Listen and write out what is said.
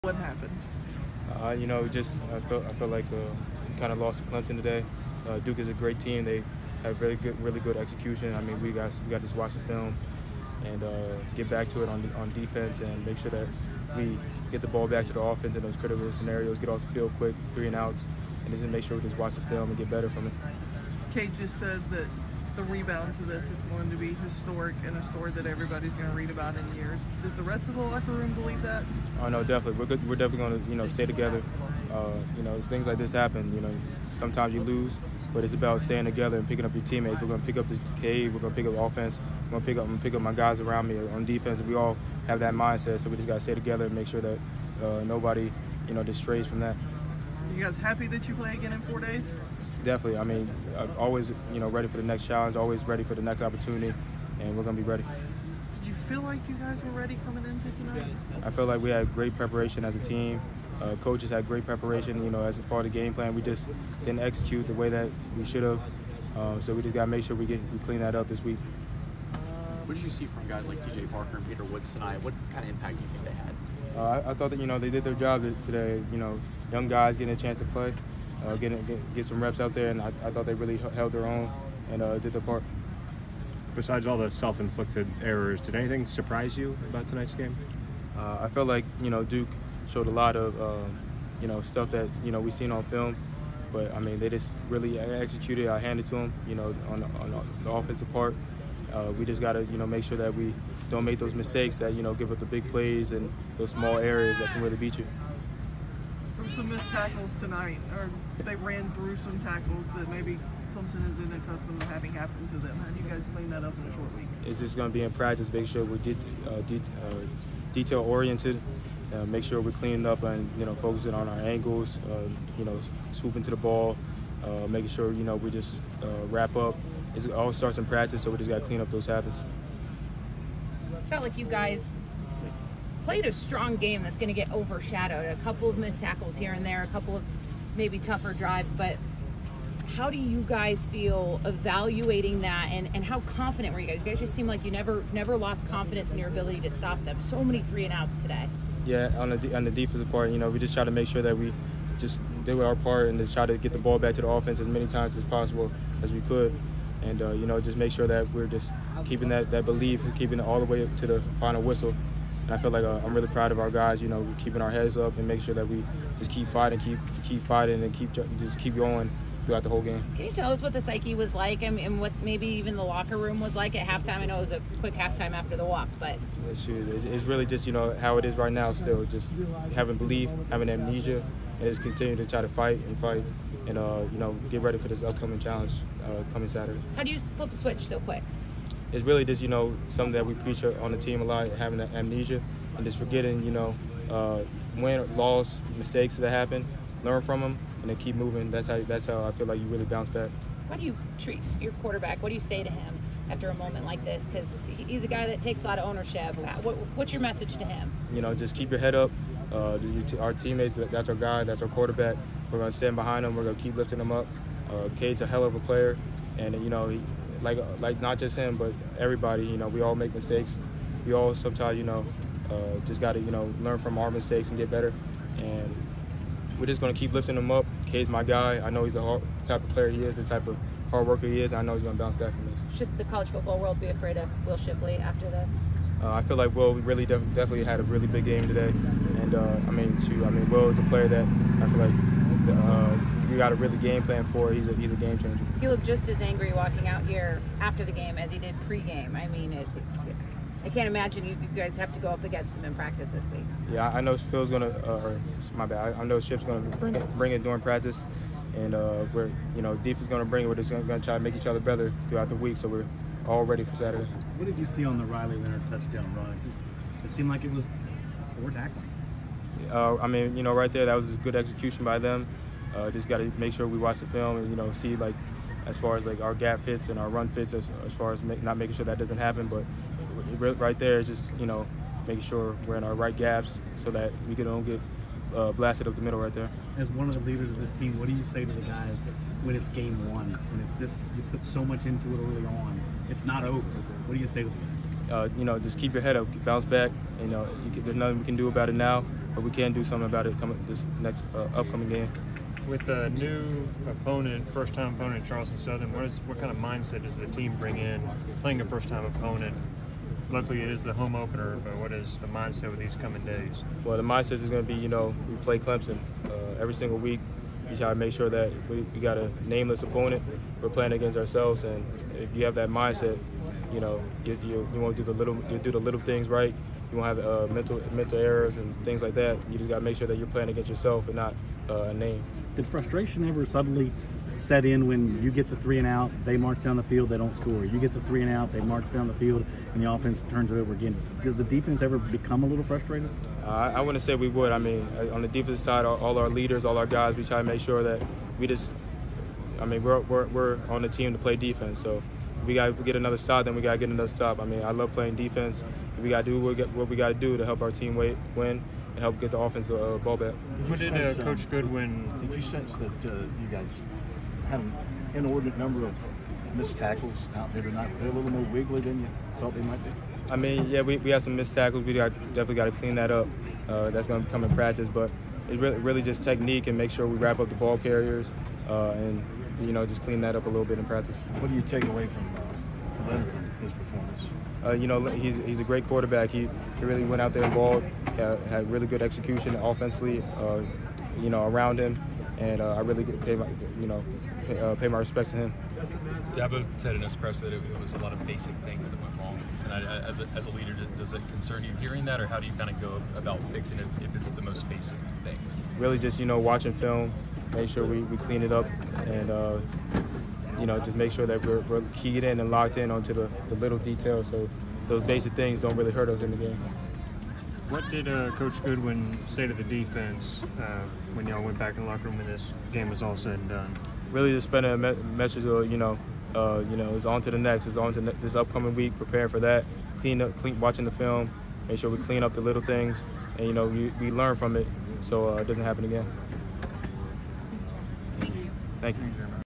What happened? I feel like we kind of lost to Clemson today. Duke is a great team. They have really good execution. I mean, we got to just watch the film and get back to it on defense and make sure that we get the ball back to the offense in those critical scenarios. Get off the field quick, 3 and outs, and just make sure we just watch the film and get better from it. Kate just said that the rebound to this is going to be historic and a story that everybody's going to read about in years. Does the rest of the locker room believe that? Oh no, definitely. We're definitely going to stay together. Things like this happen. Sometimes you lose, but it's about staying together and picking up your teammates. We're going to pick up this cave. We're going to pick up offense. I'm going to pick up my guys around me on defense. We all have that mindset, so we just got to stay together and make sure that nobody just strays from that. You guys happy that you play again in 4 days? Definitely. I mean, always ready for the next challenge, always ready for the next opportunity, and we're going to be ready. Did you feel like you guys were ready coming into tonight? I feel like we had great preparation as a team. Coaches had great preparation, as far as the game plan. We just didn't execute the way that we should have. So we just got to make sure we clean that up this week. What did you see from guys like T.J. Parker and Peter Woods tonight? What kind of impact do you think they had? I thought that, they did their job today. Young guys getting a chance to play, get some reps out there, and I thought they really held their own and did their part. Besides all the self-inflicted errors, did anything surprise you about tonight's game? I felt like, Duke showed a lot of, stuff that, we seen on film. But, I mean, they just really executed. I handed to them, on the offensive part. We just got to, make sure that we don't make those mistakes that, give up the big plays and those small areas that can really beat you. There were some missed tackles tonight, or they ran through some tackles that maybe Clemson isn't accustomed to having happen to them. How do you guys clean that up in a short week? It's just going to be in practice, make sure we're detail-oriented, make sure we're cleaning up and, focusing on our angles, swooping to the ball, making sure, we just wrap up. It all starts in practice, so we just got to clean up those habits. Felt like you guys played a strong game that's going to get overshadowed. A couple of missed tackles here and there, a couple of maybe tougher drives, but how do you guys feel evaluating that, and how confident were you guys? You guys just seem like you never lost confidence in your ability to stop them. So many 3 and outs today. Yeah, on the defensive part, we just try to make sure that we just did our part and just try to get the ball back to the offense as many times as possible as we could. And, just make sure that we're just keeping that belief and keeping it all the way up to the final whistle. And I feel like I'm really proud of our guys, keeping our heads up and make sure that we just keep fighting, keep fighting and keep going throughout the whole game. Can you tell us what the psyche was like and what maybe even the locker room was like at halftime? I know it was a quick halftime after the walk, but it's really just how it is right now. Still, just having belief, having amnesia, and just continue to try to fight and get ready for this upcoming challenge coming Saturday. How do you flip the switch so quick? It's really just something that we preach on the team a lot, having that amnesia and just forgetting win, loss, mistakes that happen, learn from them, and then keep moving. That's how I feel like you really bounce back. How do you treat your quarterback? What do you say to him after a moment like this? Because he's a guy that takes a lot of ownership. What's your message to him? Just keep your head up. Our teammates, that's our guy, that's our quarterback. We're going to stand behind him. We're going to keep lifting him up. Cade's a hell of a player, and like not just him, but everybody. We all make mistakes. We all sometimes just got to learn from our mistakes and get better. And we're just going to keep lifting him up. Cade's my guy. I know he's the type of player he is, the type of hard worker he is, and I know he's going to bounce back from this. Should the college football world be afraid of Will Shipley after this? I feel like Will really definitely had a really big game today, and Will is a player that I feel like you got to really game plan for. He's a game changer. He looked just as angry walking out here after the game as he did pre-game. I mean, I can't imagine you guys have to go up against him in practice this week. Yeah, I know Phil's gonna, my bad. I know Chip's gonna bring it during practice, and we're defense gonna bring it. We're just gonna try to make each other better throughout the week, so we're all ready for Saturday. What did you see on the Riley Leonard touchdown run? It seemed like it was poor tackling. Right there, that was a good execution by them. Just got to make sure we watch the film and see as far as our gap fits and our run fits as far as not making sure that doesn't happen. But right there is just making sure we're in our right gaps so that we don't get blasted up the middle right there. As one of the leaders of this team, what do you say to the guys when it's game one, when it's this, you put so much into it early on, it's not over? What do you say to them? Just keep your head up, bounce back. There's nothing we can do about it now. but we can do something about it coming this next upcoming game. With a new opponent, first-time opponent, Charleston Southern, what kind of mindset does the team bring in playing a first-time opponent? Luckily, it is the home opener, but what is the mindset with these coming days? Well, the mindset is going to be, we play Clemson every single week. We try to make sure that we got a nameless opponent. We're playing against ourselves, and if you have that mindset, you won't do you'll do the little things right. You won't have mental errors and things like that. You just got to make sure that you're playing against yourself and not a name. Did frustration ever suddenly set in when you get the 3 and out, they march down the field, they don't score? You get the 3 and out, they march down the field, and the offense turns it over again. Does the defense ever become a little frustrated? I wouldn't say we would. I mean, on the defensive side, all our leaders, all our guys, we try to make sure that we're on the team to play defense. So if we got to get another stop, then we got to get another stop. I mean, I love playing defense. We got to do what we got to do to help our team win and help get the offensive ball back. What did Coach Goodwin? Did you sense that you guys had an inordinate number of missed tackles out there tonight? Were they a little more wiggly than you thought they might be? I mean, yeah, we had some missed tackles. We definitely got to clean that up. That's going to come in practice, but it's really just technique and make sure we wrap up the ball carriers and just clean that up a little bit in practice. What do you take away from Leonard and his performance? He's a great quarterback. He really went out there and balled. Had really good execution offensively, around him, and I really pay my respects to him. Dabo said in his presser that it was a lot of basic things that went wrong tonight. As a leader, does it concern you hearing that, or how do you kind of go about fixing it if it's the most basic things? Really just, watching film, make sure we clean it up, and, just make sure that we're keyed in and locked in onto the little details so those basic things don't really hurt us in the game. What did Coach Goodwin say to the defense when y'all went back in the locker room when this game was all said and done? Really just spending a message of, it's on to the next. It's on to this upcoming week, preparing for that, watching the film, make sure we clean up the little things, and, we learn from it so it doesn't happen again. Thank you.